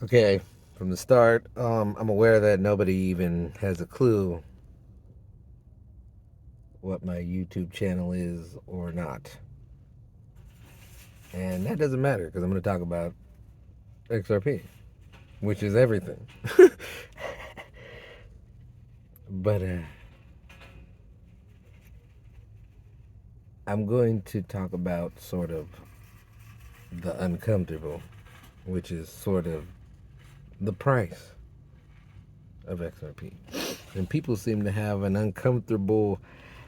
Okay, from the start, I'm aware that nobody even has a clue what my YouTube channel is or not. And that doesn't matter because I'm going to talk about XRP, which is everything. But I'm going to talk about sort of the uncomfortable, which is sort of the price of XRP. And people seem to have an uncomfortable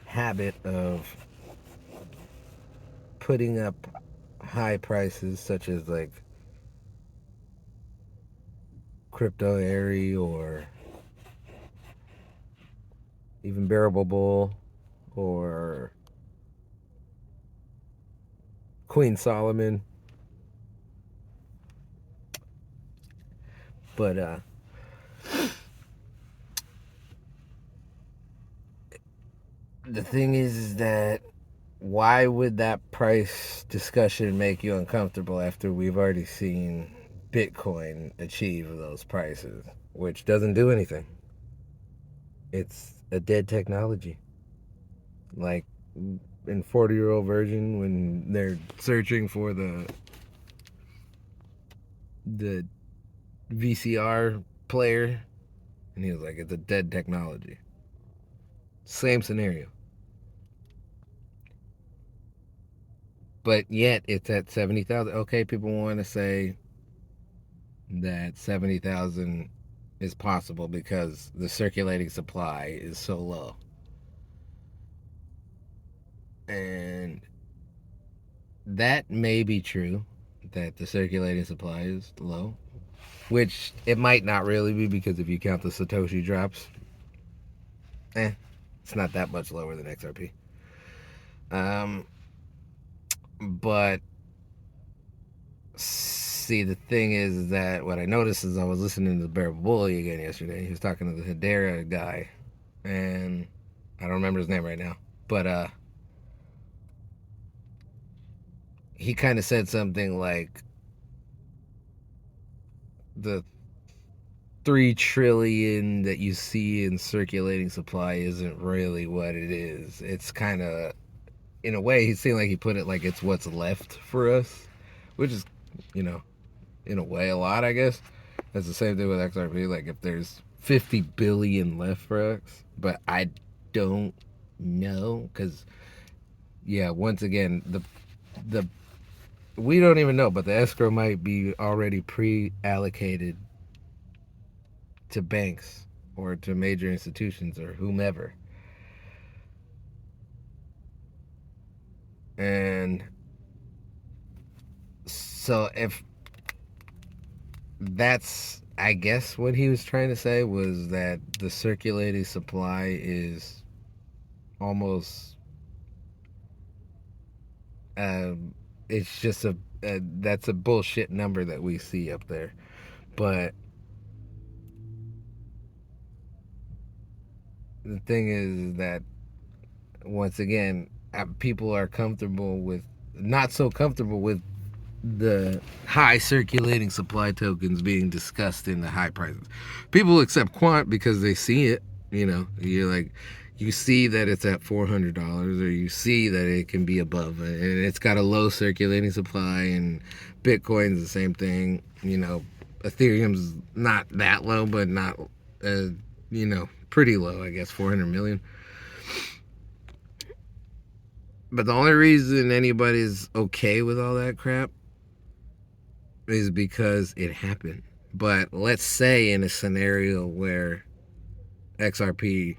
habit of putting up high prices, such as like crypto airy or even bearable bull or Queen Solomon. But the thing is that why would that price discussion make you uncomfortable after we've already seen Bitcoin achieve those prices, which doesn't do anything? It's a dead technology. Like in 40-year-old version when they're searching for the VCR player, and he was like, it's a dead technology. Same scenario. But yet it's at 70,000. Okay, people want to say that 70,000 is possible because the circulating supply is so low. And that may be true, that the circulating supply is low, which it might not really be because if you count the Satoshi drops, it's not that much lower than XRP. Um, but see, the thing is that what I noticed is I was listening to Bear Bully again yesterday. He was talking to the Hedera guy, and I don't remember his name right now, but he kind of said something like the 3 trillion that you see in circulating supply isn't really what it is. It's kind of, in a way, he seemed like he put it like it's what's left for us, which is, you know, in a way, a lot, I guess. That's the same thing with XRP. Like, if there's 50 billion left for X, but I don't know because, yeah, once again, the we don't even know, but the escrow might be already pre-allocated to banks or to major institutions or whomever. And so if that's, I guess what he was trying to say was that the circulating supply is almost um, it's just a that's a bullshit number that we see up there. But the thing is that once again, people are comfortable with not so comfortable with the high circulating supply tokens being discussed in the high prices. People accept quant because they see it. You know, you're like, you see that it's at $400, or you see that it can be above it, and it's got a low circulating supply. And Bitcoin's the same thing. You know, Ethereum's not that low, but not, pretty low. I guess 400 million. But the only reason anybody's okay with all that crap is because it happened. But let's say in a scenario where XRP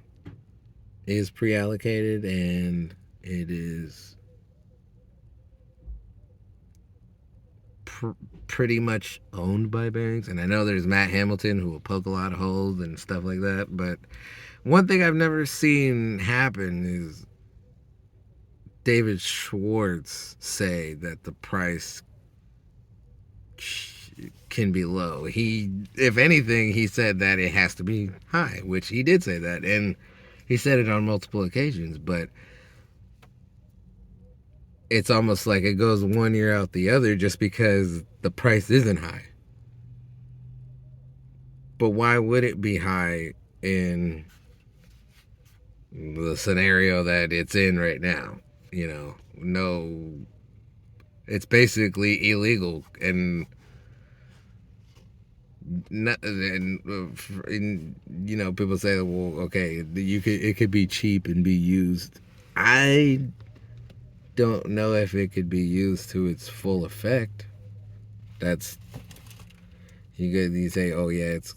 is pre-allocated and it is pr- pretty much owned by banks, and I know there's Matt Hamilton who will poke a lot of holes and stuff like that, but one thing I've never seen happen is David Schwartz say that the price can be low. He, if anything, he said that it has to be high, which he did say that, and he said it on multiple occasions. But it's almost like it goes one ear out the other just because the price isn't high. But why would it be high in the scenario that it's in right now? No, it's basically illegal, and people say, well, okay, it could be cheap and be used. I don't know if it could be used to its full effect. That's you say, oh yeah, it's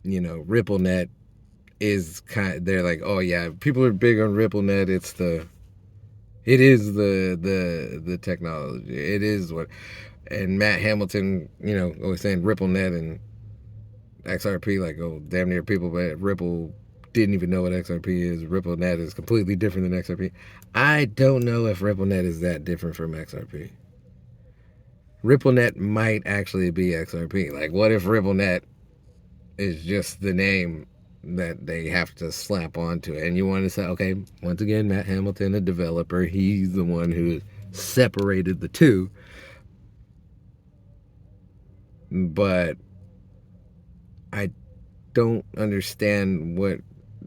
RippleNet is they're like, oh yeah, people are big on RippleNet. It is the technology. It is what, and Matt Hamilton, always saying RippleNet and XRP, like, oh, damn near people, but Ripple didn't even know what XRP is. RippleNet is completely different than XRP. I don't know if RippleNet is that different from XRP. RippleNet might actually be XRP. Like, what if RippleNet is just the name that they have to slap onto it? And you want to say, okay, once again, Matt Hamilton, a developer, he's the one who separated the two. But I don't understand what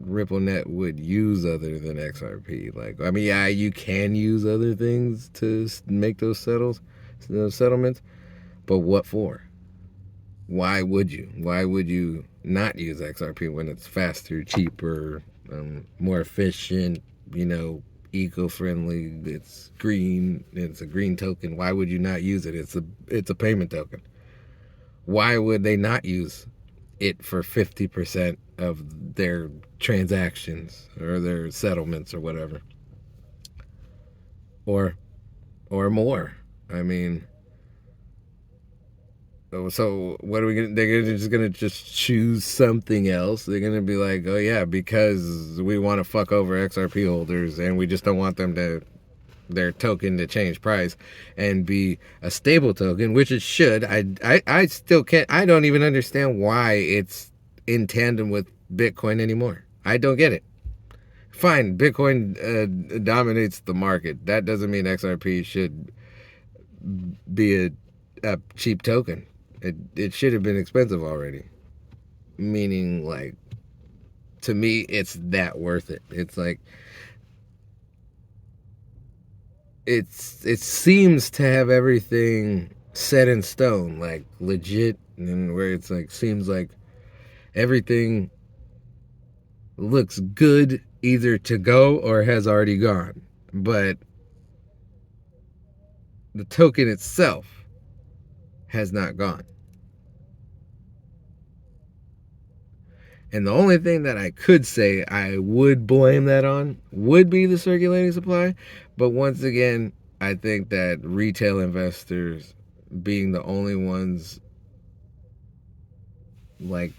RippleNet would use other than XRP. Like, I mean, yeah, you can use other things to make those settlements, but what for? Why would you? Why would you not use XRP when it's faster, cheaper, more efficient, eco-friendly, it's green, it's a green token. Why would you not use it? It's a payment token. Why would they not use it for 50% of their transactions or their settlements or whatever? Or more. I mean, so what are we gonna? Just gonna choose something else. They're gonna be like, oh yeah, because we want to fuck over XRP holders and we just don't want them to their token to change price and be a stable token, which it should. I still can't. I don't even understand why it's in tandem with Bitcoin anymore. I don't get it. Fine, Bitcoin dominates the market. That doesn't mean XRP should be a cheap token. It should have been expensive already. Meaning, like, to me, it's that worth it. It's like, it seems to have everything set in stone, like legit, and where it's like, seems like everything looks good either to go or has already gone. But the token itself has not gone. And the only thing that I could say I would blame that on would be the circulating supply. But once again, I think that retail investors being the only ones like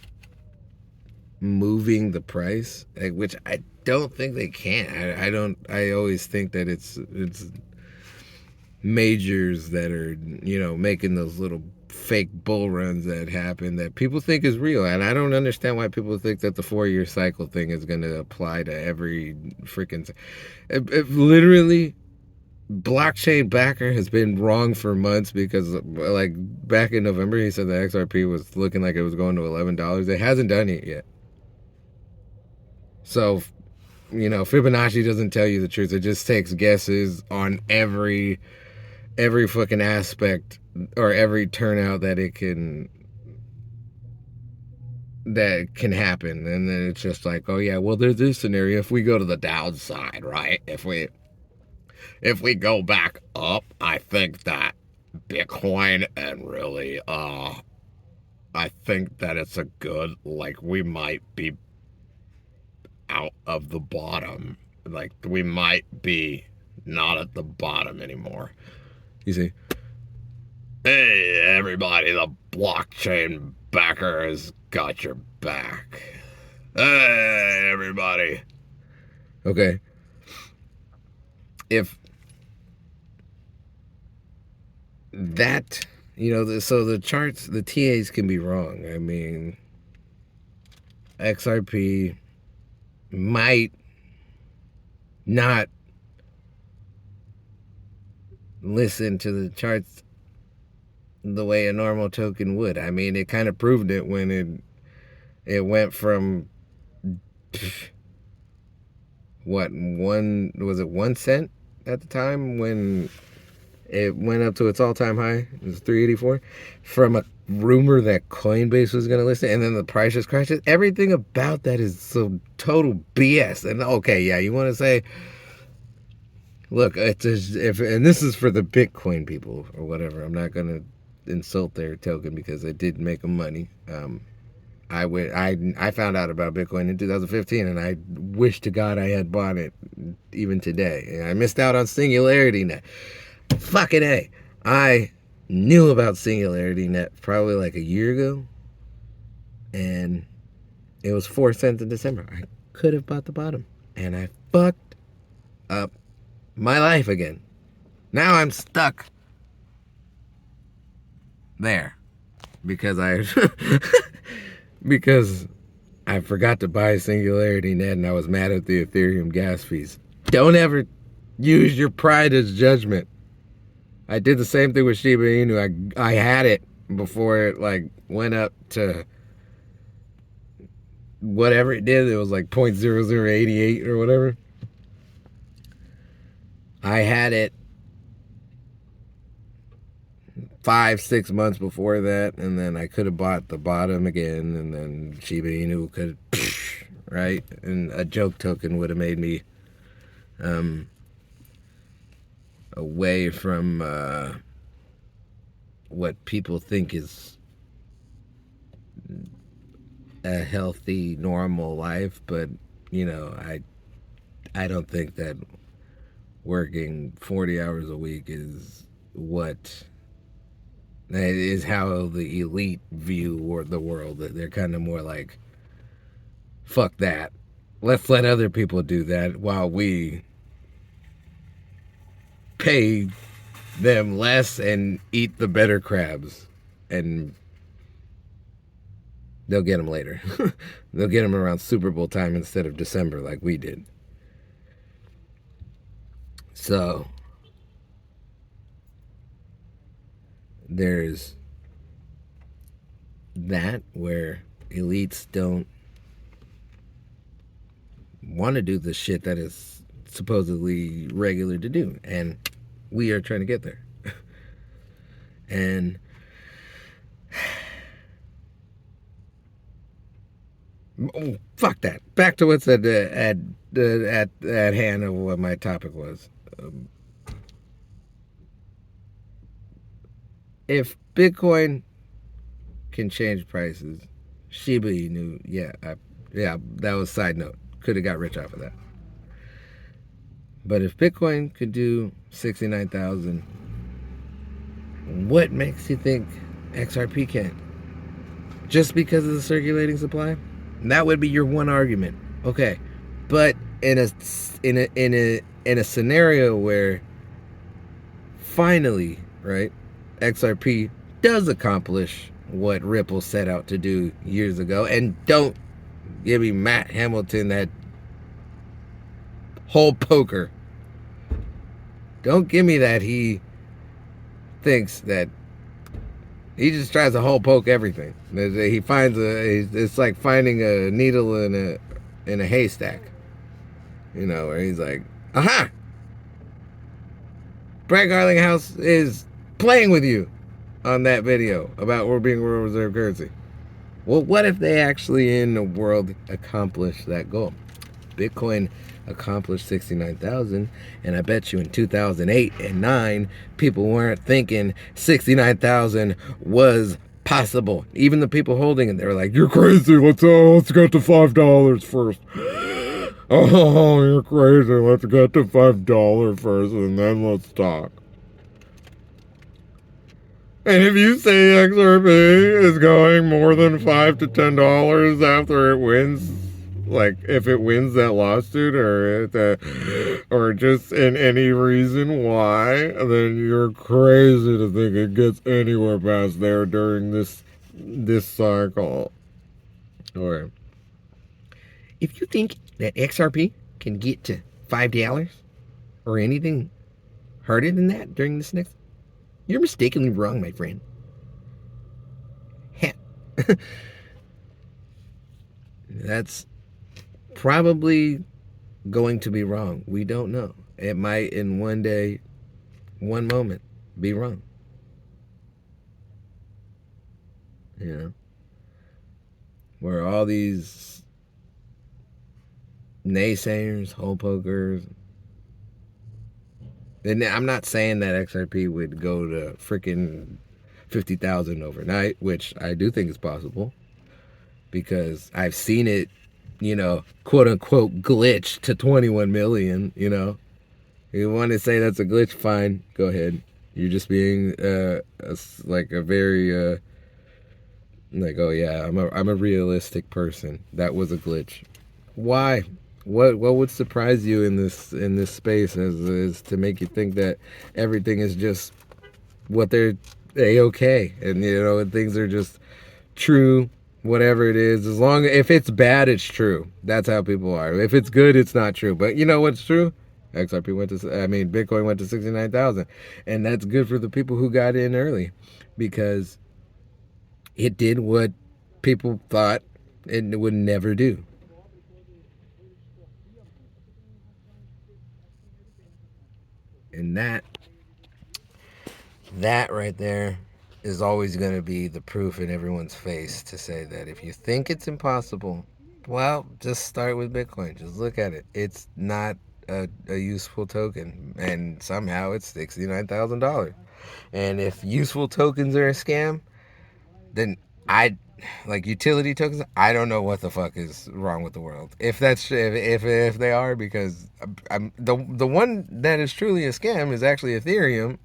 moving the price, like, which I don't think they can. I don't. I always think that it's majors that are making those little fake bull runs that happen that people think is real, and I don't understand why people think that the 4-year cycle thing is going to apply to every freaking. If literally, blockchain backer has been wrong for months because, like, back in November he said the XRP was looking like it was going to $11. It hasn't done it yet. So Fibonacci doesn't tell you the truth. It just takes guesses on every fucking aspect or every turnout that can happen. And then it's just like, oh yeah, well, there's this scenario if we go to the downside, right? If we go back up, I think that Bitcoin and really I think that it's a good, like, we might be out of the bottom, like we might be not at the bottom anymore. You see, hey everybody, the blockchain backer has got your back. Hey everybody. Okay, if that, so the charts, the TAs can be wrong. I mean, XRP might not listen to the charts the way a normal token would. I mean, it kind of proved it when It went from what, 1 cent at the time when it went up to its all-time high. It was 384 from a rumor that Coinbase was going to list it, and then the price just crashes. Everything about that is so total BS. And okay, yeah, you want to say, look, and this is for the Bitcoin people or whatever. I'm not going to insult their token because it did make them money. I found out about Bitcoin in 2015, and I wish to God I had bought it even today. And I missed out on Singularity Net. Fucking A. I knew about Singularity Net probably like a year ago, and it was 4 cents in December. I could have bought the bottom, and I fucked up my life again. Now I'm stuck there because because I forgot to buy Singularity Net, and I was mad at the Ethereum gas fees. Don't ever use your pride as judgment. I did the same thing with Shiba Inu. I had it before it like went up to whatever it did. It was like 0.0088 or whatever. I had it 5-6 months before that, and then I could have bought the bottom again, and then Shiba Inu could, right? And a joke token would have made me away from what people think is a healthy, normal life. But you know, I don't think that working 40 hours a week is how the elite view the world. They're kind of more like, fuck that. Let's let other people do that while we pay them less and eat the better crabs. And they'll get them later. They'll get them around Super Bowl time instead of December like we did. So there's that where elites don't want to do the shit that is supposedly regular to do, and we are trying to get there. And oh, fuck that. Back to what's at hand of what my topic was. If Bitcoin can change prices, Shiba Inu, yeah, that was a side note. Could have got rich off of that. But if Bitcoin could do 69,000, what makes you think XRP can't? Just because of the circulating supply? That would be your one argument. Okay, but in a scenario where finally, right, XRP does accomplish what Ripple set out to do years ago, and don't give me Matt Hamilton that whole poker. Don't give me that he thinks that he just tries to hole poke everything. He finds it's like finding a needle in a haystack. You know, where he's like, aha! Brad Garlinghouse is playing with you on that video about we're being world reserve currency. Well, what if they actually in the world accomplish that goal? Bitcoin accomplished 69,000, and I bet you in 2008 and 9 people weren't thinking 69,000 was possible. Even the people holding it, they were like, "You're crazy. Let's get to $5 first." Oh, you're crazy. Let's get to $5 first, and then let's talk. And if you say XRP is going more than $5 to $10 after it wins, like if it wins that lawsuit or just in any reason why, then you're crazy to think it gets anywhere past there during this cycle. Or if you think that XRP can get to $5 or anything harder than that during this next, you're mistakenly wrong, my friend. That's probably going to be wrong. We don't know. It might in one day, one moment, be wrong. You know, where all these naysayers, hole pokers, and I'm not saying that XRP would go to freaking 50,000 overnight, which I do think is possible because I've seen it, quote unquote glitch to 21 million, If you want to say that's a glitch, fine, go ahead. You're just being like a very like, oh yeah, I'm a realistic person. That was a glitch. Why? What would surprise you in this space is to make you think that everything is just what they're okay, and things are just true, whatever it is. As long if it's bad, it's true. That's how people are. If it's good, it's not true. But you know what's true? Bitcoin went to 69,000, and that's good for the people who got in early, because it did what people thought it would never do. And that right there is always going to be the proof in everyone's face to say that if you think it's impossible, well, just start with Bitcoin. Just look at it. It's not a useful token, and somehow it's $69,000. And if useful tokens are a scam, then I like utility tokens. I don't know what the fuck is wrong with the world. If that's if they are, because the one that is truly a scam is actually Ethereum,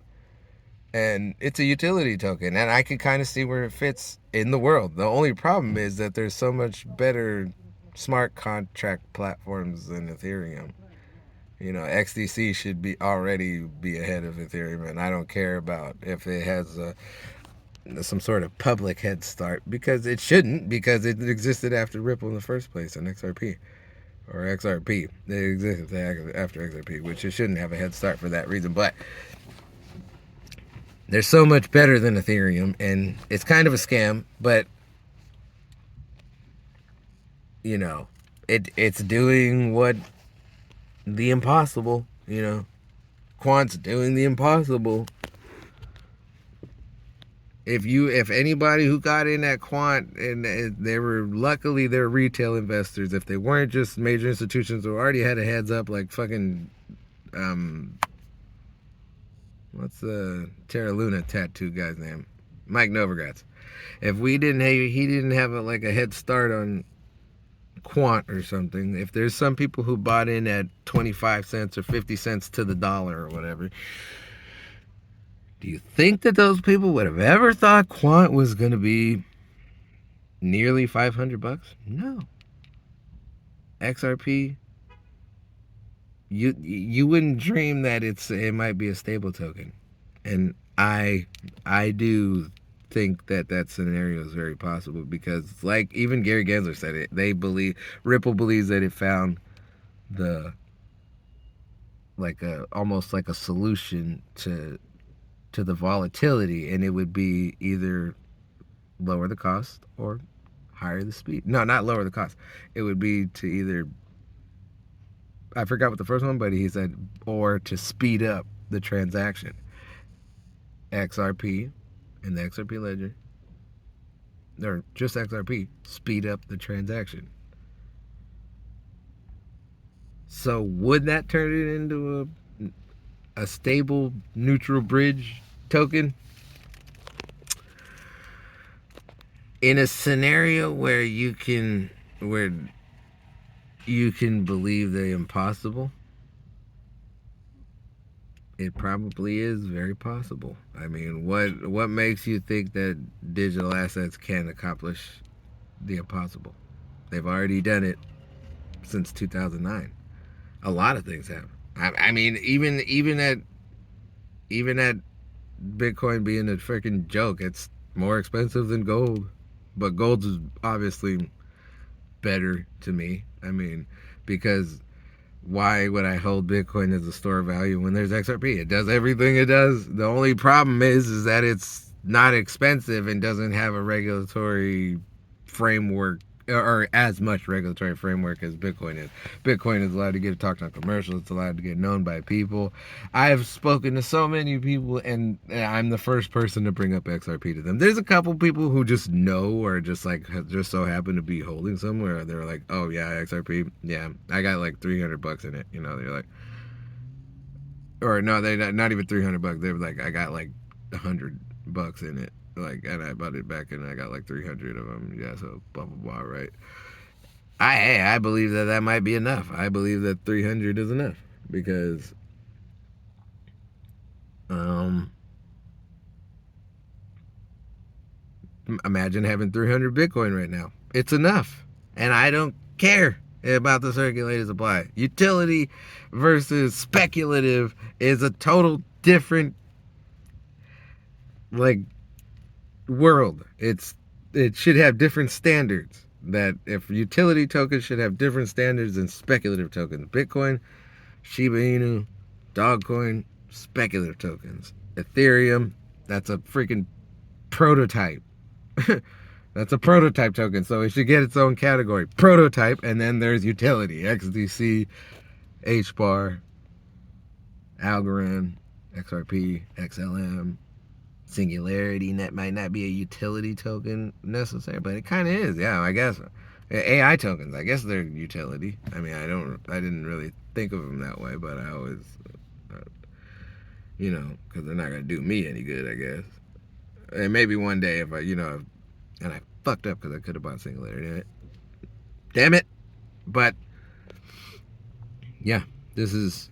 and it's a utility token, and I can kind of see where it fits in the world. The only problem is that there's so much better smart contract platforms than Ethereum. XDC should be already be ahead of Ethereum, and I don't care about if it has some sort of public head start, because it shouldn't, because it existed after Ripple in the first place, and XRP. Or XRP. It existed after XRP, which it shouldn't have a head start for that reason. But they're so much better than Ethereum, and it's kind of a scam, but it's doing what the impossible, Quant's doing the impossible. If anybody who got in at Quant, and they're retail investors, if they weren't just major institutions who already had a heads up, like fucking what's the Terra Luna tattoo guy's name? Mike Novogratz. If he didn't have a head start on Quant or something, if there's some people who bought in at 25 cents or 50 cents to the dollar or whatever, do you think that those people would have ever thought Quant was going to be nearly $500? No. XRP, you wouldn't dream that it might be a stable token, and I do think that scenario is very possible, because like even Gary Gensler said it, Ripple believes that it found the almost like a solution to the volatility, and it would be either lower the cost or higher the speed. No, not lower the cost. It would be to either, I forgot what the first one, but he said, or to speed up the transaction. XRP and the XRP ledger, or just XRP, speed up the transaction. So would that turn it into a stable neutral bridge token? In a scenario where you can believe the impossible, it probably is very possible. I mean, what makes you think that digital assets can accomplish the impossible? They've already done it since 2009. A lot of things have. I mean, even at Bitcoin being a freaking joke, it's more expensive than gold. But gold is obviously better to me. I mean, because why would I hold Bitcoin as a store of value when there's XRP? It does everything it does. The only problem is that it's not expensive and doesn't have a regulatory framework or as much regulatory framework as Bitcoin is. Bitcoin is allowed to get talked on commercial. It's allowed to get known by people. I've spoken to so many people, and I'm the first person to bring up XRP to them. There's a couple people who just know, or just like just so happen to be holding somewhere. They're like, oh yeah, XRP, yeah, I got like $300 in it. You know, they're like, or no, they not even $300. They were like, I got like $100 in it. Like, and I bought it back and I got like 300 of them. Yeah, so blah blah blah. Right. I believe that might be enough. I believe that 300 is enough because imagine having 300 Bitcoin right now. It's enough, and I don't care about the circulating supply. Utility versus speculative is a total different like world. It should have different standards. That if utility tokens should have different standards than speculative tokens. Bitcoin, Shiba Inu, Dogecoin, speculative tokens. Ethereum, that's a freaking prototype. That's a prototype token, so it should get its own category. Prototype, and then there's utility. XDC, HBAR, Algorand, XRP, XLM, Singularity. That might not be a utility token necessarily, but it kind of is. Yeah, I guess. AI tokens, I guess they're utility. I mean, I didn't really think of them that way, but I always, because they're not gonna do me any good, I guess. And maybe one day if I, and I fucked up because I could have bought Singularity. Damn it! But yeah, this is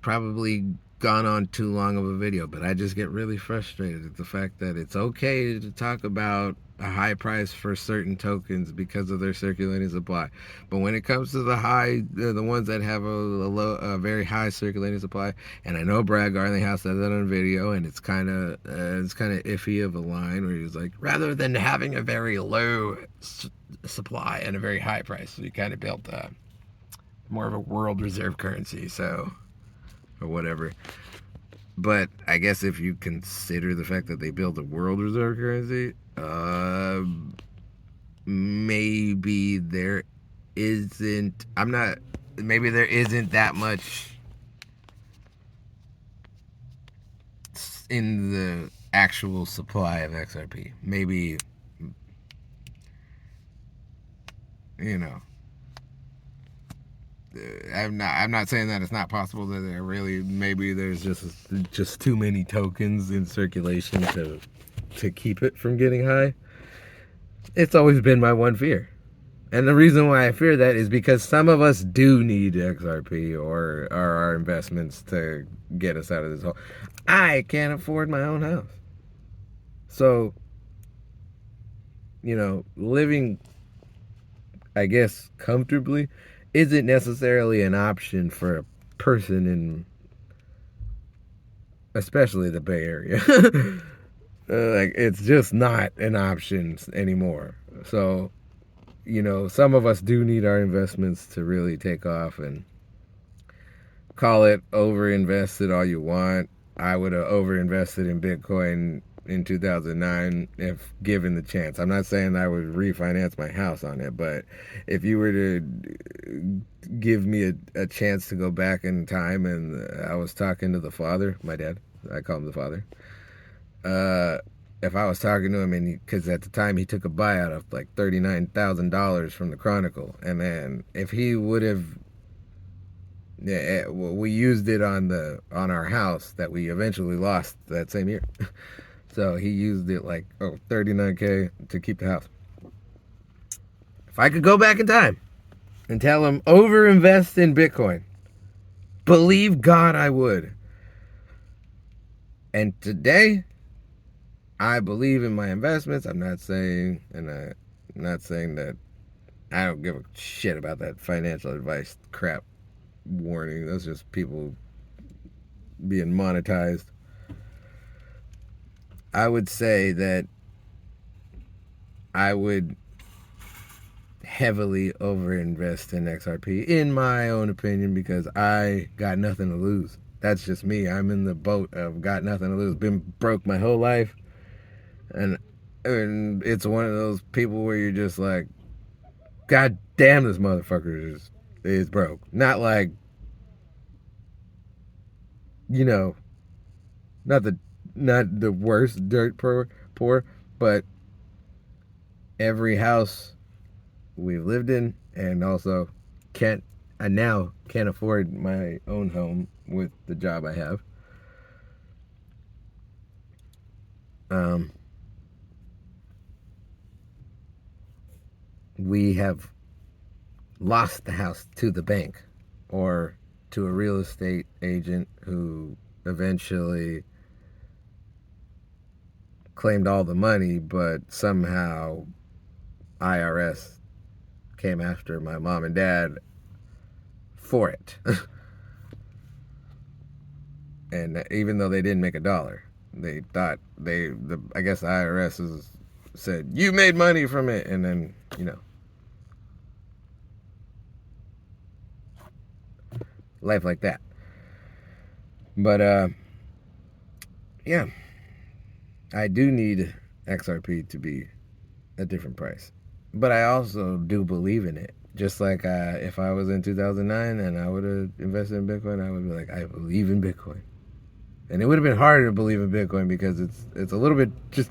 probably gone on too long of a video, but I just get really frustrated at the fact that it's okay to talk about a high price for certain tokens because of their circulating supply, but when it comes to the ones that have a very high circulating supply, and I know Brad Garlinghouse said that on video, and it's kind of iffy of a line where he's like, rather than having a very low supply and a very high price, so you kind of built more of a world reserve currency, so. Or whatever. But I guess if you consider the fact that they built a world reserve currency, maybe there isn't that much in the actual supply of XRP. Maybe, I'm not saying that it's not possible that maybe there's just too many tokens in circulation to keep it from getting high. It's always been my one fear. And the reason why I fear that is because some of us do need XRP or our investments to get us out of this hole. I can't afford my own house. So, living, I guess, comfortably isn't necessarily an option for a person in especially the Bay Area. It's just not an option anymore. So, some of us do need our investments to really take off, and call it over-invested all you want. I would have over-invested in Bitcoin in 2009 if given the chance. I'm not saying I would refinance my house on it, but if you were to give me a chance to go back in time, and I was talking to the father, my dad, I call him the father, if I was talking to him, and because at the time he took a buyout of like $39,000 from the Chronicle, and then if he would have, we used it on our house that we eventually lost that same year. So he used it like $39K to keep the house. If I could go back in time and tell him over-invest in Bitcoin, believe God I would. And today, I believe in my investments. I'm not saying that I don't give a shit about that financial advice crap warning. That's just people being monetized. I would say that I would heavily overinvest in XRP, in my own opinion, because I got nothing to lose. That's just me. I'm in the boat of got nothing to lose. Been broke my whole life, and And it's one of those people where you're just like, God damn, this motherfucker is broke. Not like, you know, not the not the worst dirt poor, but every house we've lived in, and also can't I now can't afford my own home with the job I have. Um, we have lost the house to the bank or to a real estate agent who eventually claimed all the money, but somehow IRS came after my mom and dad for it. And even though they didn't make a dollar, they thought I guess the IRS said you made money from it, and then life like that. But yeah, I do need XRP to be a different price, but I also do believe in it. Just like if I was in 2009 and I would have invested in Bitcoin, I would be like, I believe in Bitcoin. And it would have been harder to believe in Bitcoin because it's a little bit just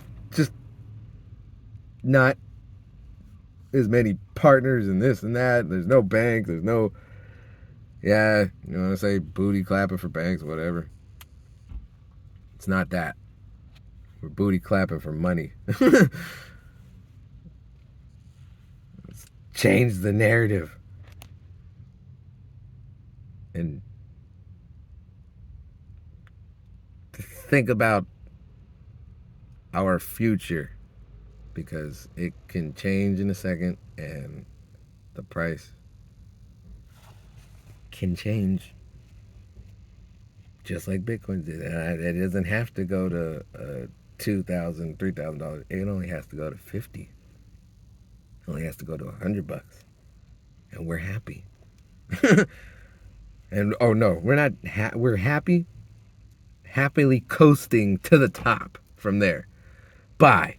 not as many partners and this and that. There's no bank. There's no you want to say booty clapping for banks, whatever. It's not that. We're booty clapping for money. Change the narrative and think about our future because it can change in a second and the price can change just like Bitcoin did. And it doesn't have to go to $2,000, $3,000. It only has to go to 50. It only has to go to $100, and we're happy. And oh no, we're not. We're happily coasting to the top from there. Bye.